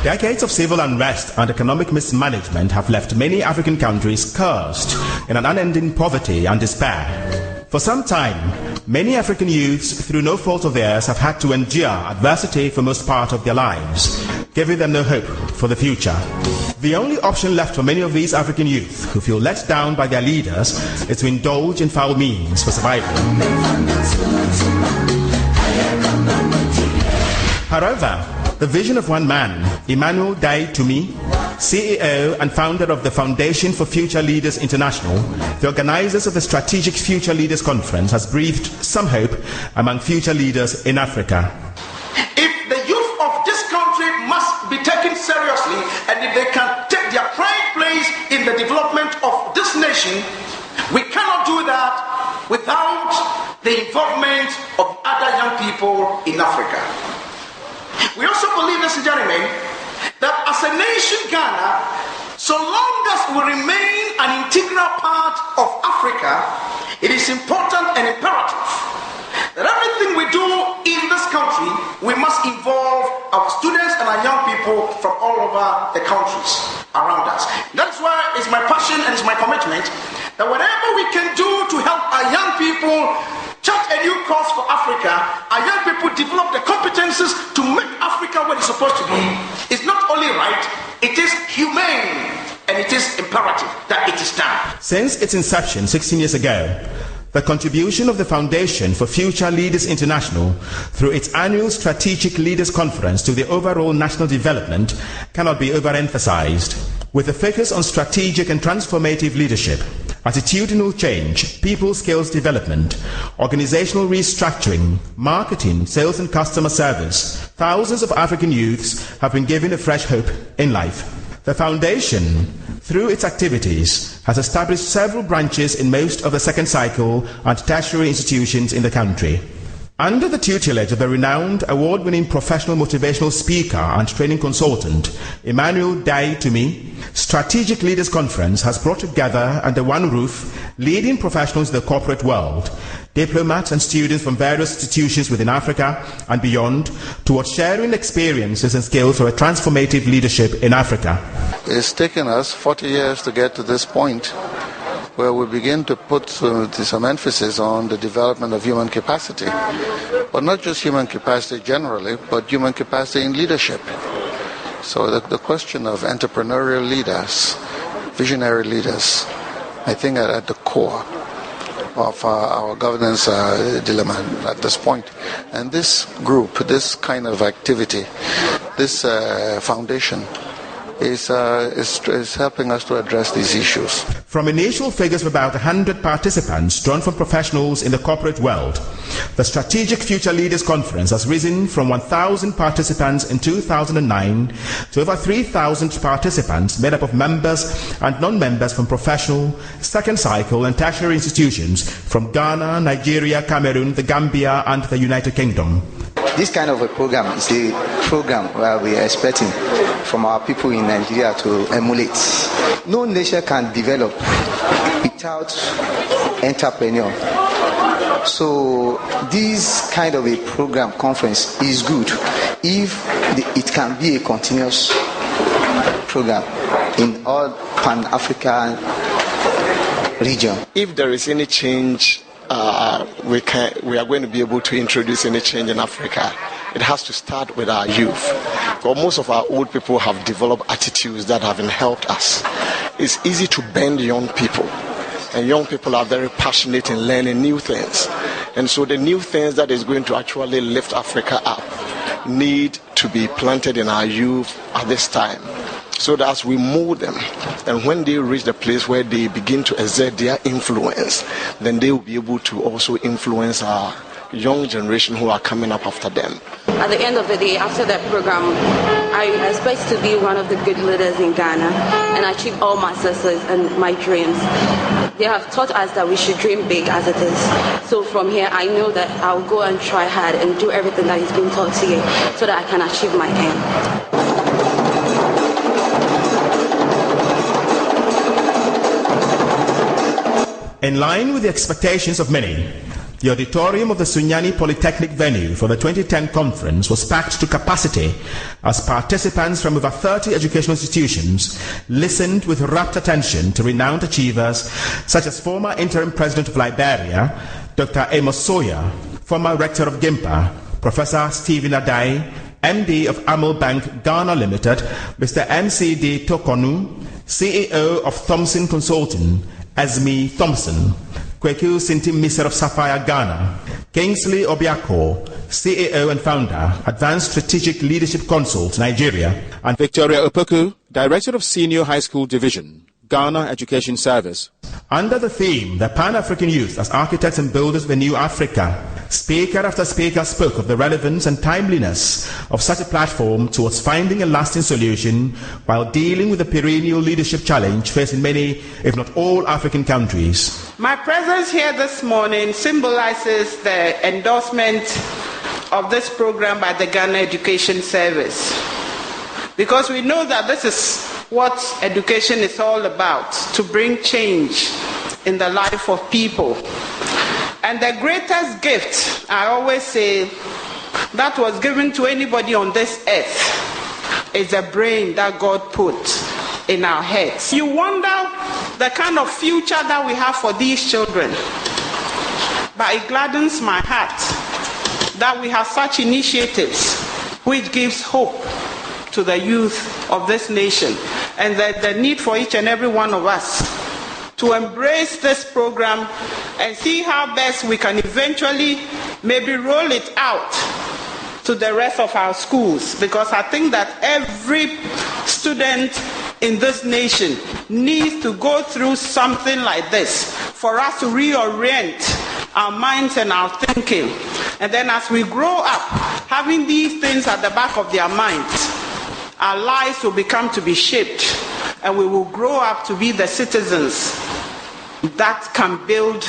Decades of civil unrest and economic mismanagement have left many African countries cursed in an unending poverty and despair. For some time, many African youths, through no fault of theirs, have had to endure adversity for most part of their lives, giving them no hope for the future. The only option left for many of these African youth who feel let down by their leaders is to indulge in foul means for survival. However, the vision of one man, EMMANUEL DEI-TUMI, CEO and founder of the Foundation for Future Leaders International, the organizers of the Strategic Future Leaders Conference, has breathed some hope among future leaders in Africa. If the youth of this country must be taken seriously, and if they can take their pride place in the development of this nation, we cannot do that without the involvement of other young people in Africa. We also believe, ladies and gentlemen, that as a nation, Ghana, so long as we remain an integral part of Africa, it is important and imperative that everything we do in this country, we must involve our students and our young people from all over the countries around us. That's why it's my passion and it's my commitment that whatever we can do to help our young people chart a new course for Africa, our young people develop the competences to make Africa what it's supposed to be. It's not only right, it is humane, and it is imperative that it is done. Since its inception 16 years ago, the contribution of the Foundation for Future Leaders International through its annual Strategic Leaders Conference to the overall national development cannot be overemphasized. With a focus on strategic and transformative leadership, attitudinal change, people skills development, organizational restructuring, marketing, sales and customer service, thousands of African youths have been given a fresh hope in life. The Foundation, through its activities, has established several branches in most of the second cycle and tertiary institutions in the country. Under the tutelage of the renowned, award-winning professional motivational speaker and training consultant, EMMANUEL DEI-TUMI, Strategic Leaders Conference has brought together under one roof leading professionals in the corporate world, diplomats and students from various institutions within Africa and beyond, towards sharing experiences and skills for a transformative leadership in Africa. It's taken us 40 years to get to this point where we begin to put some emphasis on the development of human capacity. But not just human capacity generally, but human capacity in leadership. So the question of entrepreneurial leaders, visionary leaders, I think are at the core of our governance dilemma at this point. And this group, this kind of activity, this foundation, is helping us to address these issues. From initial figures of about 100 participants drawn from professionals in the corporate world, the Strategic Future Leaders Conference has risen from 1,000 participants in 2009 to over 3,000 participants made up of members and non-members from professional, second cycle and tertiary institutions from Ghana, Nigeria, Cameroon, the Gambia and the United Kingdom. This kind of a program is a program where we are expecting from our people in Nigeria to emulate. No nation can develop without entrepreneur. So this kind of a program conference is good if it can be a continuous program in all Pan-African region. If there is any change we are going to be able to introduce any change in Africa, it has to start with our youth. Because most of our old people have developed attitudes that haven't helped us. It's easy to bend young people, and young people are very passionate in learning new things. And so the new things that is going to actually lift Africa up need to be planted in our youth at this time, so that as we mold them, and when they reach the place where they begin to exert their influence, then they will be able to also influence our young generation who are coming up after them. At the end of the day, after that program, I expect to be one of the good leaders in Ghana and achieve all my success and my dreams. They have taught us that we should dream big as it is. So from here, I know that I'll go and try hard and do everything that is being taught here so that I can achieve my aim. In line with the expectations of many, The auditorium of the Sunyani Polytechnic venue for the 2010 conference was packed to capacity as participants from over 30 educational institutions listened with rapt attention to renowned achievers such as former interim president of Liberia, Dr. Amos Sawyer, former rector of GIMPA, Professor Stephen Adai, MD of Amal Bank Ghana Limited, Mr. MCD Tokonu, CEO of Thompson Consulting, Esme Thompson, Kweku Sinti Miser of Sapphire Ghana, Kingsley Obiako, CEO and founder, Advanced Strategic Leadership Consult, Nigeria, and Victoria Opoku, Director of Senior High School Division, Ghana Education Service. Under the theme, The Pan-African Youth as Architects and Builders of a New Africa, speaker after speaker spoke of the relevance and timeliness of such a platform towards finding a lasting solution while dealing with the perennial leadership challenge facing many, if not all, African countries. My presence here this morning symbolizes the endorsement of this program by the Ghana Education Service, because we know that this is what education is all about, to bring change in the life of people. And the greatest gift, I always say, that was given to anybody on this earth is the brain that God put in our heads. You wonder the kind of future that we have for these children. But it gladdens my heart that we have such initiatives which gives hope to the youth of this nation, and that the need for each and every one of us to embrace this program and see how best we can eventually maybe roll it out to the rest of our schools, because I think that every student in this nation needs to go through something like this for us to reorient our minds and our thinking. And then as we grow up, having these things at the back of their minds, our lives will become to be shaped, and we will grow up to be the citizens that can build